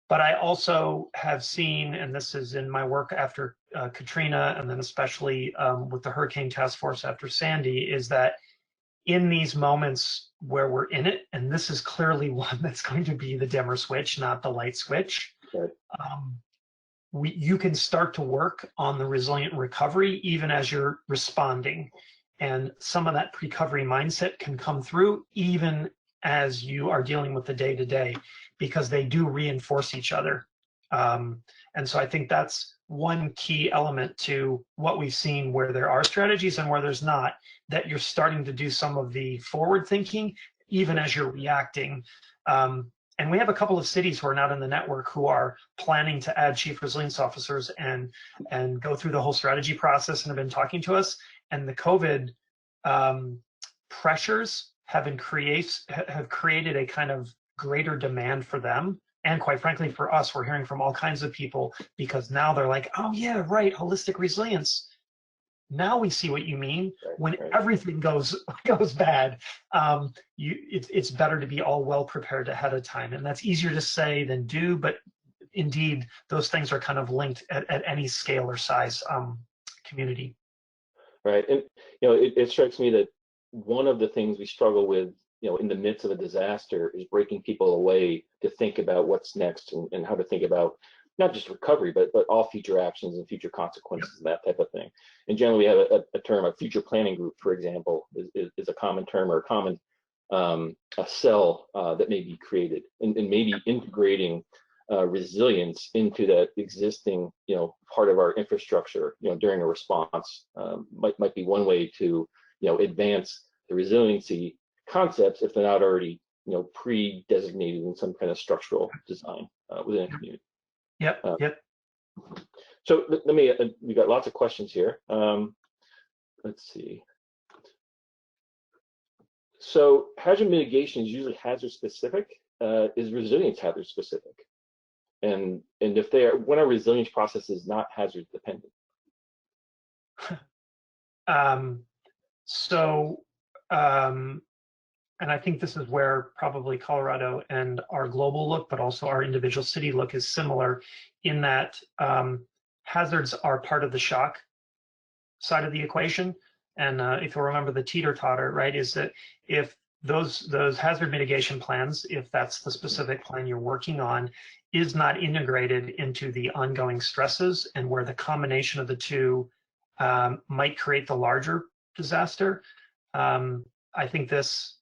But I also have seen, and this is in my work after Katrina, and then especially with the Hurricane Task Force after Sandy, is that in these moments where we're in it, and this is clearly one that's going to be the dimmer switch, not the light switch, right. You can start to work on the resilient recovery even as you're responding. And some of that recovery mindset can come through even as you are dealing with the day-to-day, because they do reinforce each other. And so I think that's one key element to what we've seen, where there are strategies and where there's not, that you're starting to do some of the forward thinking even as you're reacting. And we have a couple of cities who are not in the network who are planning to add chief resilience officers and go through the whole strategy process and have been talking to us. And the COVID pressures have created a kind of greater demand for them. And quite frankly, for us, we're hearing from all kinds of people, because now they're like, oh yeah, right, holistic resilience. now we see what you mean. When everything goes bad, it's better to be all well prepared ahead of time, and that's easier to say than do. But indeed, those things are kind of linked at any scale or size community. Right, and it strikes me that one of the things we struggle with, in the midst of a disaster, is breaking people away to think about what's next and how to think about not just recovery, but all future actions and future consequences and that type of thing. And generally, we have a term, a future planning group, for example, is a common term or a common a cell that may be created, and maybe integrating resilience into that existing, part of our infrastructure, during a response might be one way to, advance the resiliency concepts if they're not already, pre-designated in some kind of structural design within a community. Yep. So let me, we got lots of questions here. Let's see. So hazard mitigation is usually hazard specific. Is resilience hazard specific? And if they are, when our resilience process is not hazard dependent? And I think this is where probably Colorado and our global look, but also our individual city look, is similar in that hazards are part of the shock side of the equation. And if you remember the teeter-totter, right, is that if those hazard mitigation plans, if that's the specific plan you're working on, is not integrated into the ongoing stresses, and where the combination of the two might create the larger disaster, I think this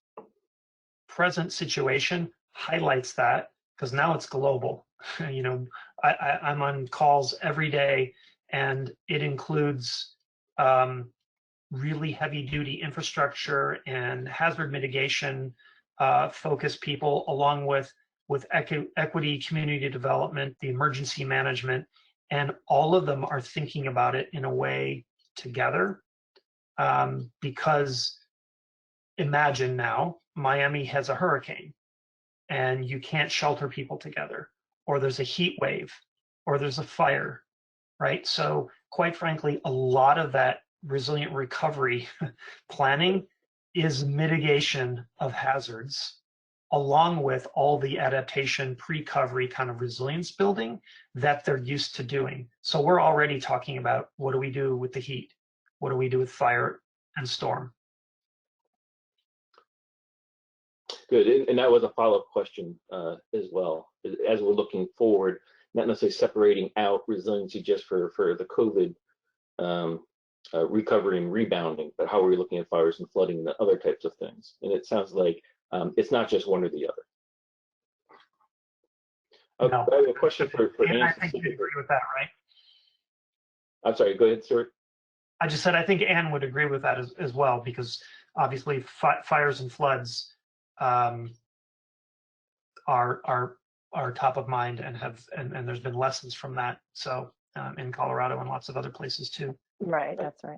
present situation highlights that, because now it's global. I'm on calls every day, and it includes really heavy duty infrastructure and hazard mitigation focused people, along with equity, community development, the emergency management, and all of them are thinking about it in a way together, because imagine now Miami has a hurricane and you can't shelter people together, or there's a heat wave, or there's a fire, right? So quite frankly, a lot of that resilient recovery planning is mitigation of hazards, along with all the adaptation pre-recovery kind of resilience building that they're used to doing. So we're already talking about, what do we do with the heat? What do we do with fire and storm? Good, and that was a follow-up question as well. As we're looking forward, not necessarily separating out resiliency just for the COVID recovery and rebounding, but how are we looking at fires and flooding and other types of things? And it sounds like it's not just one or the other. No. I have a question for Anne. I think you agree with that, right? I'm sorry, go ahead, Stewart. I just said I think Anne would agree with that as well, because obviously fires and floods are top of mind, and there's been lessons from that. So in Colorado and lots of other places too. Right, that's right.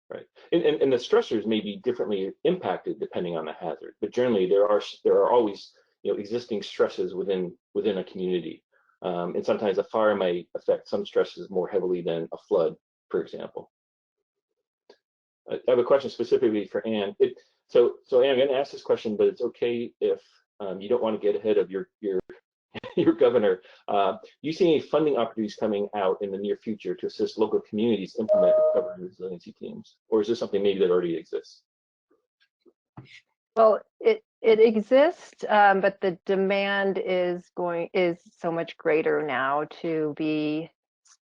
Right, and the stressors may be differently impacted depending on the hazard, but generally there are always existing stresses within a community, and sometimes a fire may affect some stresses more heavily than a flood, for example. I have a question specifically for Anne. So Anne, I'm going to ask this question, but it's okay if you don't want to get ahead of your governor. Do you see any funding opportunities coming out in the near future to assist local communities implement recovery and resiliency teams, or is this something maybe that already exists? Well, it exists, but the demand is so much greater now to be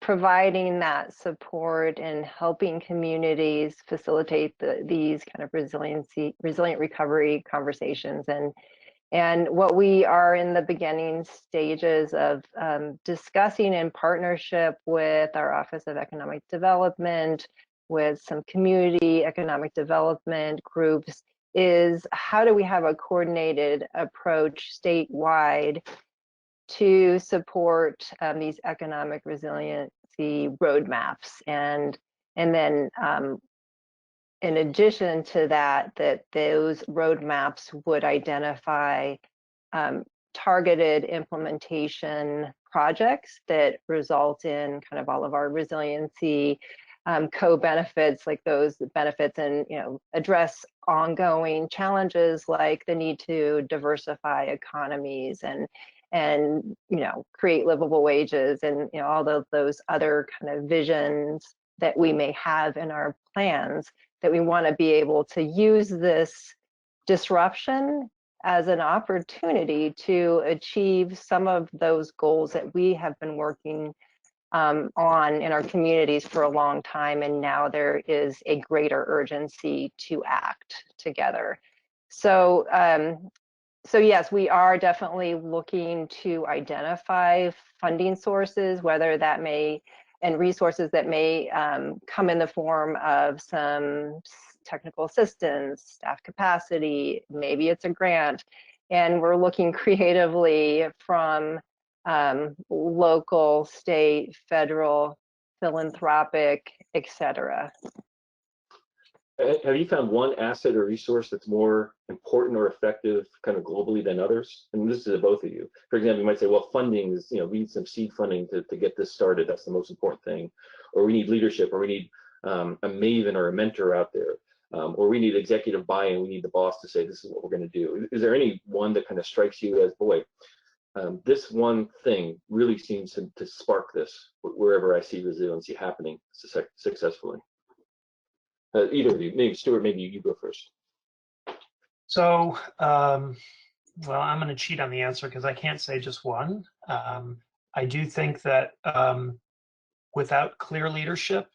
providing that support and helping communities facilitate these kind of resilient recovery conversations. And what we are in the beginning stages of discussing in partnership with our Office of Economic Development, with some community economic development groups, is how do we have a coordinated approach statewide to support these economic resiliency roadmaps, and then in addition to that those roadmaps would identify targeted implementation projects that result in kind of all of our resiliency co-benefits, like those benefits, and address ongoing challenges like the need to diversify economies and create livable wages, and all of those other kind of visions that we may have in our plans, that we want to be able to use this disruption as an opportunity to achieve some of those goals that we have been working on in our communities for a long time, and now there is a greater urgency to act together. So so yes, we are definitely looking to identify funding sources, whether that may, and resources that may come in the form of some technical assistance, staff capacity, maybe it's a grant, and we're looking creatively from local, state, federal, philanthropic, etc. Have you found one asset or resource that's more important or effective kind of globally than others? And this is to both of you. For example, you might say, well, funding is, we need some seed funding to get this started. That's the most important thing. Or we need leadership, or we need a maven or a mentor out there. Or we need executive buy-in. We need the boss to say, this is what we're going to do. Is there any one that kind of strikes you as, boy, this one thing really seems to spark this wherever I see resiliency happening successfully? Either of you, maybe Stewart, maybe you go first. So, well, I'm going to cheat on the answer because I can't say just one. I do think that without clear leadership,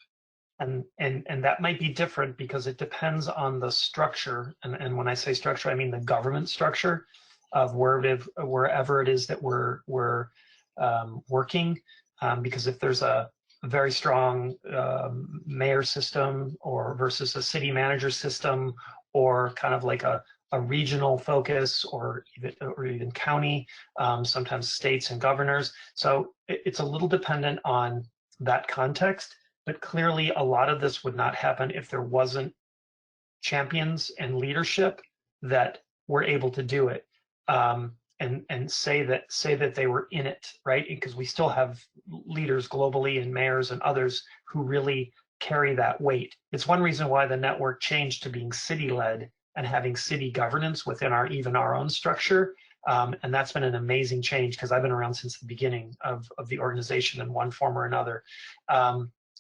and that might be different because it depends on the structure. And when I say structure, I mean the government structure of wherever it is that we're working. Because if there's a very strong mayor system or versus a city manager system, or kind of like a regional focus, or even county, sometimes states and governors. So it's a little dependent on that context, but clearly a lot of this would not happen if there wasn't champions and leadership that were able to do it. And say that they were in it, right? Because we still have leaders globally and mayors and others who really carry that weight. It's one reason why the network changed to being city-led and having city governance within even our own structure. And that's been an amazing change because I've been around since the beginning of the organization in one form or another.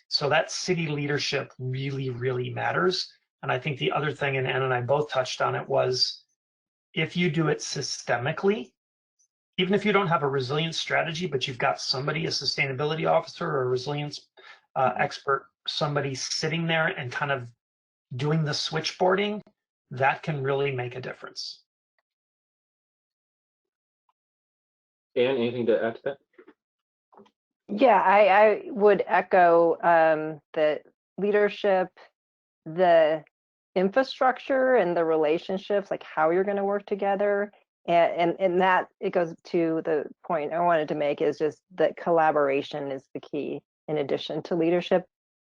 So that city leadership really, really matters. And I think the other thing, and Ann and I both touched on it, was if you do it systemically, even if you don't have a resilience strategy, but you've got somebody, a sustainability officer or a resilience expert, somebody sitting there and kind of doing the switchboarding, that can really make a difference. Ann, anything to add to that? Yeah, I would echo the leadership, the infrastructure and the relationships, like how you're going to work together. And that, it goes to the point I wanted to make, is just that collaboration is the key in addition to leadership.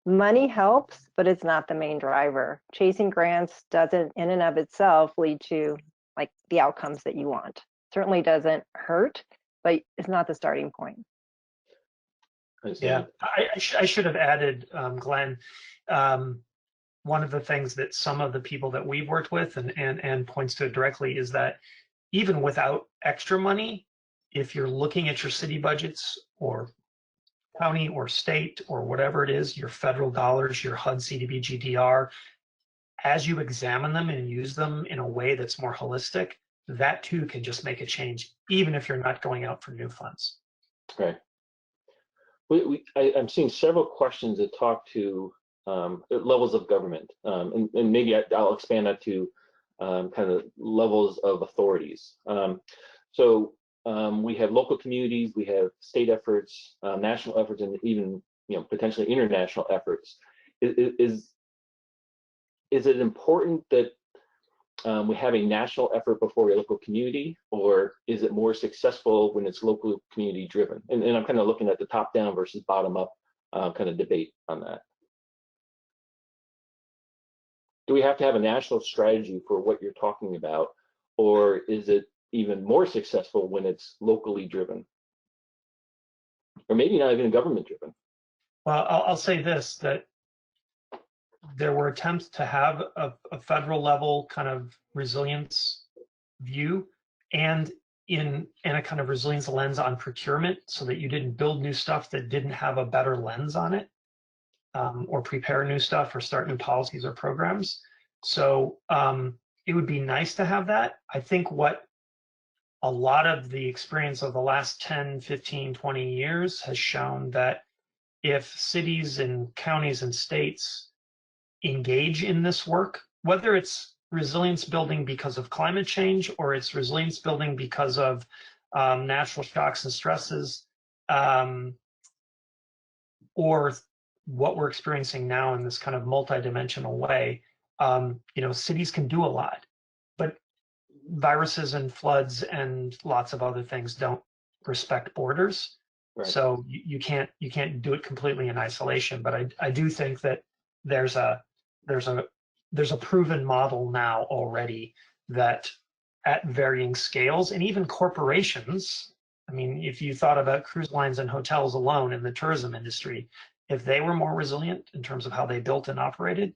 Money helps, but it's not the main driver. Chasing grants doesn't in and of itself lead to like the outcomes that you want. Certainly doesn't hurt, but it's not the starting point. Yeah, I should have added, Glenn, one of the things that some of the people that we've worked with and points to it directly is that even without extra money, if you're looking at your city budgets or county or state or whatever it is, your federal dollars, your HUD CDBGDR, as you examine them and use them in a way that's more holistic, that too can just make a change, even if you're not going out for new funds. Right. I'm seeing several questions that talk to levels of government, and maybe I'll expand that to kind of levels of authorities. So we have local communities, we have state efforts, national efforts, and even potentially international efforts. Is it important that we have a national effort before a local community, or is it more successful when it's local community driven? And I'm kind of looking at the top down versus bottom up kind of debate on that. Do we have to have a national strategy for what you're talking about, or is it even more successful when it's locally driven? Or maybe not even government driven? Well, I'll say this, that there were attempts to have a federal level kind of resilience view and in a kind of resilience lens on procurement, so that you didn't build new stuff that didn't have a better lens on it, or prepare new stuff or start new policies or programs. So it would be nice to have that. I think what a lot of the experience of the last 10, 15, 20 years has shown that if cities and counties and states engage in this work, whether it's resilience building because of climate change or it's resilience building because of natural shocks and stresses, or what we're experiencing now in this kind of multidimensional way, cities can do a lot, but viruses and floods and lots of other things don't respect borders. Right. So you can't do it completely in isolation. But I do think that there's a proven model now already that at varying scales, and even corporations. I mean, if you thought about cruise lines and hotels alone in the tourism industry, if they were more resilient in terms of how they built and operated,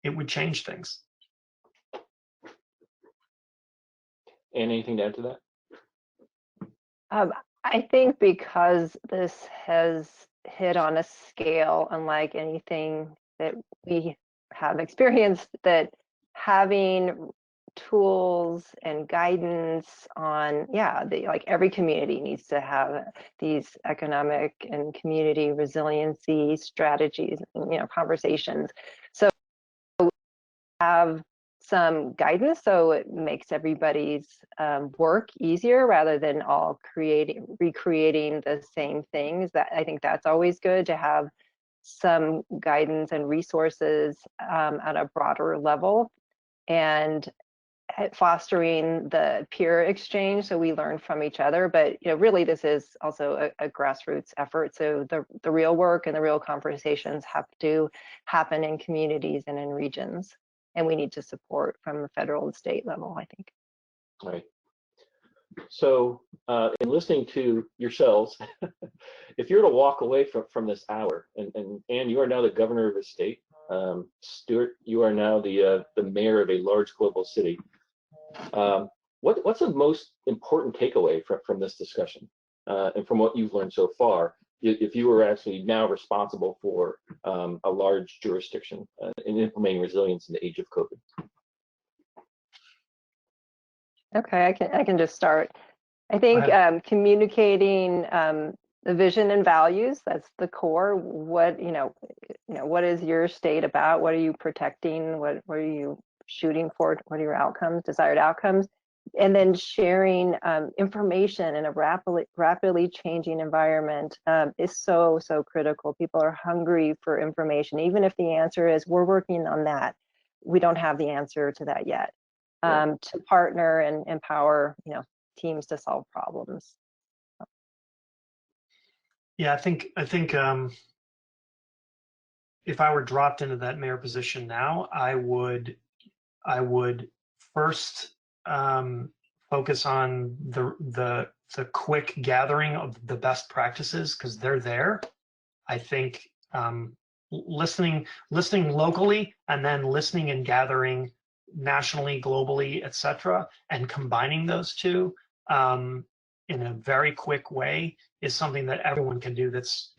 it would change things. And anything to add to that? I think because this has hit on a scale unlike anything that we have experienced, that having tools and guidance on, like every community needs to have these economic and community resiliency strategies, conversations. So have some guidance, so it makes everybody's work easier rather than all recreating the same things. That I think that's always good to have some guidance and resources at a broader level, and fostering the peer exchange so we learn from each other. But really this is also a grassroots effort, so the real work and the real conversations have to happen in communities and in regions, and we need to support from the federal and state level, I think. Right. So in listening to yourselves, if you were to walk away from this hour, and you are now the governor of a state, Stewart, you are now the mayor of a large global city. What's the most important takeaway from this discussion, and from what you've learned so far, if you were actually now responsible for a large jurisdiction in implementing resilience in the age of COVID? Okay, I can just start. I think communicating the vision and values, that's the core. What what is your state about? What are you protecting? What are you shooting for? What are your outcomes, desired outcomes? And then sharing information in a rapidly changing environment is so critical. People are hungry for information, even if the answer is we're working on that. We don't have the answer to that yet. To partner and empower teams to solve problems. Yeah, I think if I were dropped into that mayor position now, I would first focus on the quick gathering of the best practices, because they're there. I think listening locally, and then listening and gathering nationally, globally, etc., and combining those two in a very quick way is something that everyone can do. That's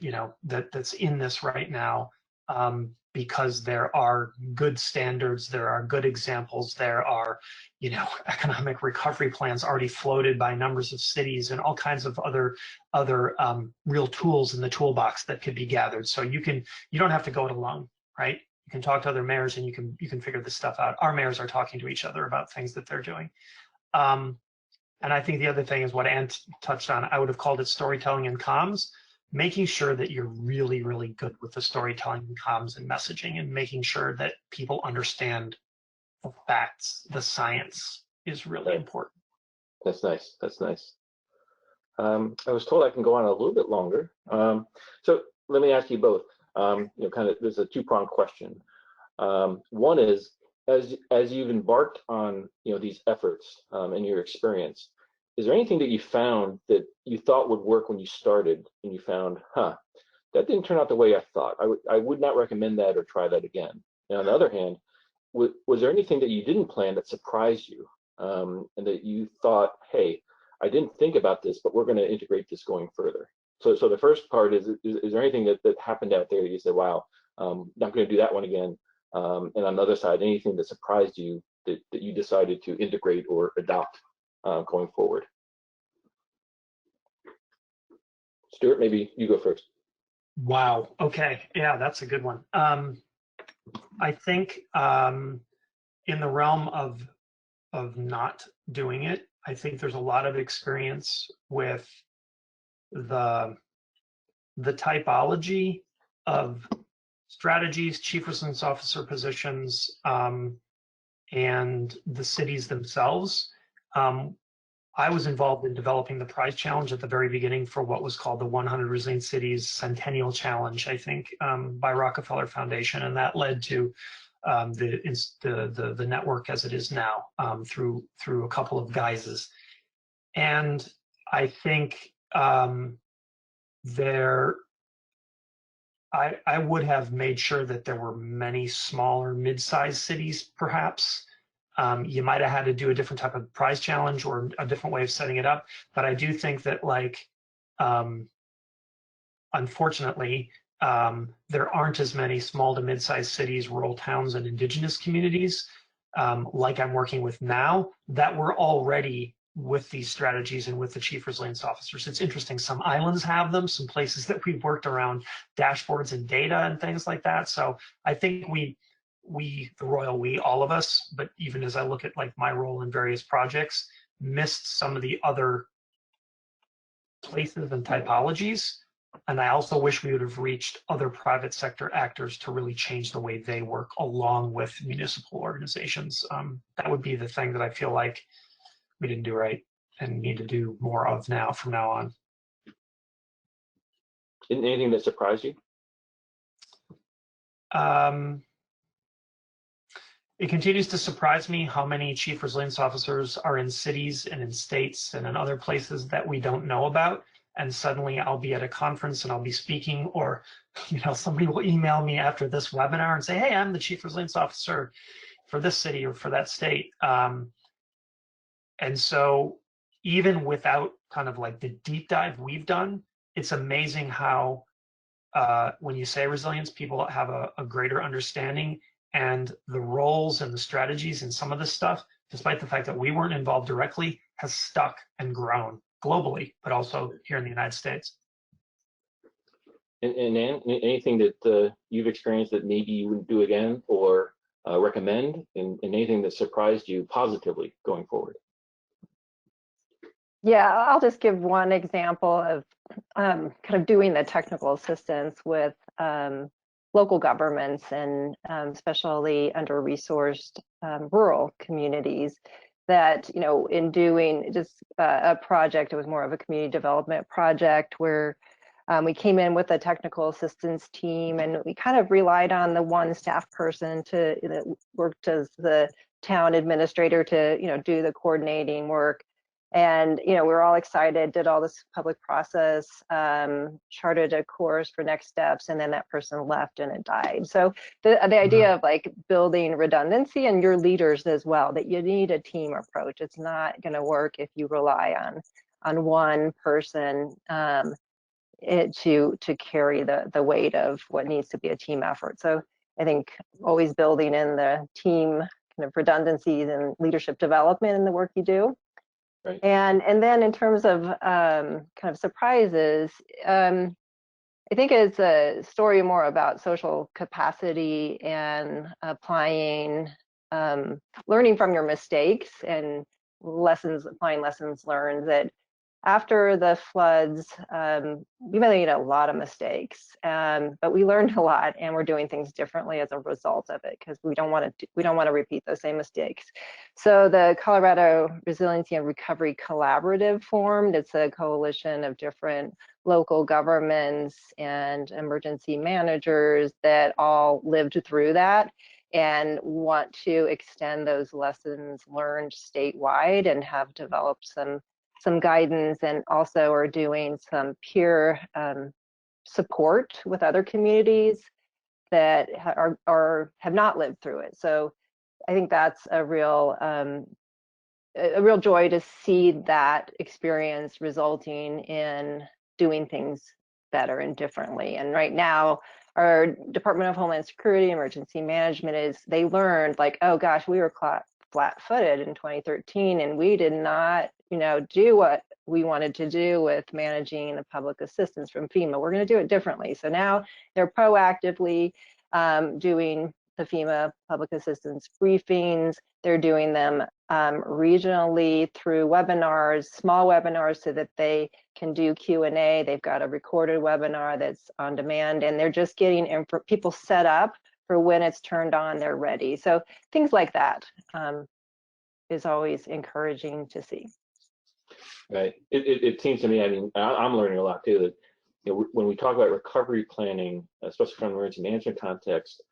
that's in this right now, because there are good standards, there are good examples, there are economic recovery plans already floated by numbers of cities, and all kinds of other real tools in the toolbox that could be gathered. So you don't have to go it alone, right? You can talk to other mayors, and you can figure this stuff out. Our mayors are talking to each other about things that they're doing. And I think the other thing is what Ann touched on. I would have called it storytelling and comms, making sure that you're really, really good with the storytelling and comms and messaging, and making sure that people understand the facts, the science is really important. That's nice. That's nice. I was told I can go on a little bit longer. So let me ask you both. There's a two-pronged question. One is, as you've embarked on these efforts in your experience, is there anything that you found that you thought would work when you started, and you found, that didn't turn out the way I thought? I would not recommend that or try that again. And on the other hand, was there anything that you didn't plan that surprised you, and that you thought, hey, I didn't think about this, but we're going to integrate this going further? So the first part is there anything that happened out there that you said, wow, not going to do that one again? And on the other side, anything that surprised you that you decided to integrate or adopt going forward? Stewart, maybe you go first. Wow. Okay. Yeah, that's a good one. I think in the realm of not doing it, I think there's a lot of experience with the typology of strategies, chief resilience officer positions, and the cities themselves. I was involved in developing the prize challenge at the very beginning for what was called the 100 Resilient Cities Centennial Challenge, I think, by Rockefeller Foundation, and that led to the network as it is now through a couple of guises. And I think I would have made sure that there were many smaller mid-sized cities, perhaps. You might have had to do a different type of prize challenge or a different way of setting it up. But I do think that, like, unfortunately, there aren't as many small to mid-sized cities, rural towns, and indigenous communities like I'm working with now that were already with these strategies and with the chief resilience officers. It's interesting, some islands have them, some places that we've worked around dashboards and data and things like that. So I think we, the royal we, all of us, but even as I look at like my role in various projects, missed some of the other places and typologies. And I also wish we would have reached other private sector actors to really change the way they work along with municipal organizations. That would be the thing that I feel like we didn't do right and need to do more of now from now on. Anything that surprised you? It continues to surprise me how many chief resilience officers are in cities and in states and in other places that we don't know about. And suddenly I'll be at a conference and I'll be speaking, or somebody will email me after this webinar and say, hey, I'm the chief resilience officer for this city or for that state. And so even without kind of like the deep dive we've done, it's amazing how when you say resilience, people have a greater understanding, and the roles and the strategies and some of this stuff, despite the fact that we weren't involved directly, has stuck and grown globally, but also here in the United States. And Ann, anything that you've experienced that maybe you wouldn't do again or recommend, and anything that surprised you positively going forward? Yeah, I'll just give one example of kind of doing the technical assistance with local governments and especially under-resourced rural communities. That, in doing just a project, it was more of a community development project where we came in with a technical assistance team, and we kind of relied on the one staff person that worked as the town administrator to, do the coordinating work. And, we were all excited, did all this public process, charted a course for next steps, and then that person left and it died. So the idea of like building redundancy and your leaders as well, that you need a team approach. It's not going to work if you rely on one person to carry the weight of what needs to be a team effort. So I think always building in the team kind of redundancies and leadership development in the work you do. Right. And then in terms of kind of surprises, I think it's a story more about social capacity and applying, learning from your mistakes and applying lessons learned. That after the floods, we made a lot of mistakes, but we learned a lot, and we're doing things differently as a result of it, because we don't want to repeat those same mistakes. So the Colorado Resiliency and Recovery Collaborative formed. It's a coalition of different local governments and emergency managers that all lived through that and want to extend those lessons learned statewide, and have developed some guidance, and also are doing some peer support with other communities that have not lived through it. So I think that's a real joy to see that experience resulting in doing things better and differently. And right now, our Department of Homeland Security Emergency Management they learned, like, oh gosh, we were flat-footed in 2013 and we did not, do what we wanted to do with managing the public assistance from FEMA. We're going to do it differently. So now they're proactively doing the FEMA public assistance briefings. They're doing them regionally through webinars, small webinars, so that they can do Q&A. They've got a recorded webinar that's on demand, and they're just getting people set up for when it's turned on, they're ready. So things like that is always encouraging to see. Right. It seems to me, I mean, I'm learning a lot too, that when we talk about recovery planning, especially from an emergency management context,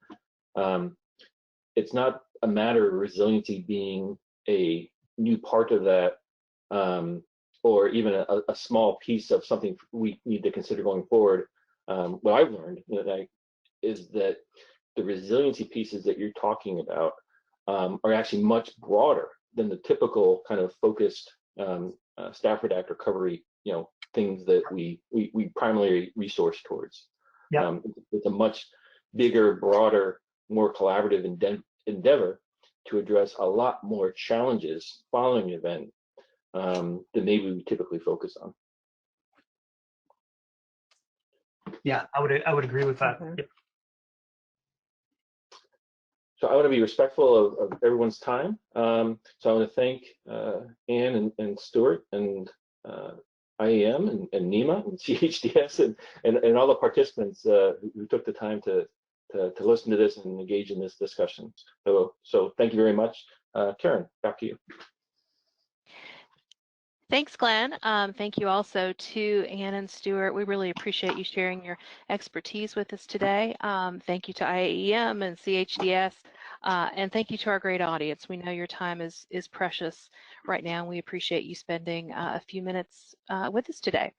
it's not a matter of resiliency being a new part of that, or even a small piece of something we need to consider going forward. What I've learned is that the resiliency pieces that you're talking about are actually much broader than the typical kind of focused Stafford Act recovery, things that we primarily resource towards. Yeah. It's a much bigger, broader, more collaborative endeavor to address a lot more challenges following the event than maybe we typically focus on. Yeah, I would agree with that. Mm-hmm. Yep. So I want to be respectful of everyone's time. So I want to thank Ann and Stewart and IAEM and NEMA and CHDS and all the participants who took the time to listen to this and engage in this discussion. So thank you very much. Karen, back to you. Thanks, Glenn. Thank you also to Ann and Stewart. We really appreciate you sharing your expertise with us today. Thank you to IAEM and CHDS, and thank you to our great audience. We know your time is precious right now, and we appreciate you spending a few minutes with us today.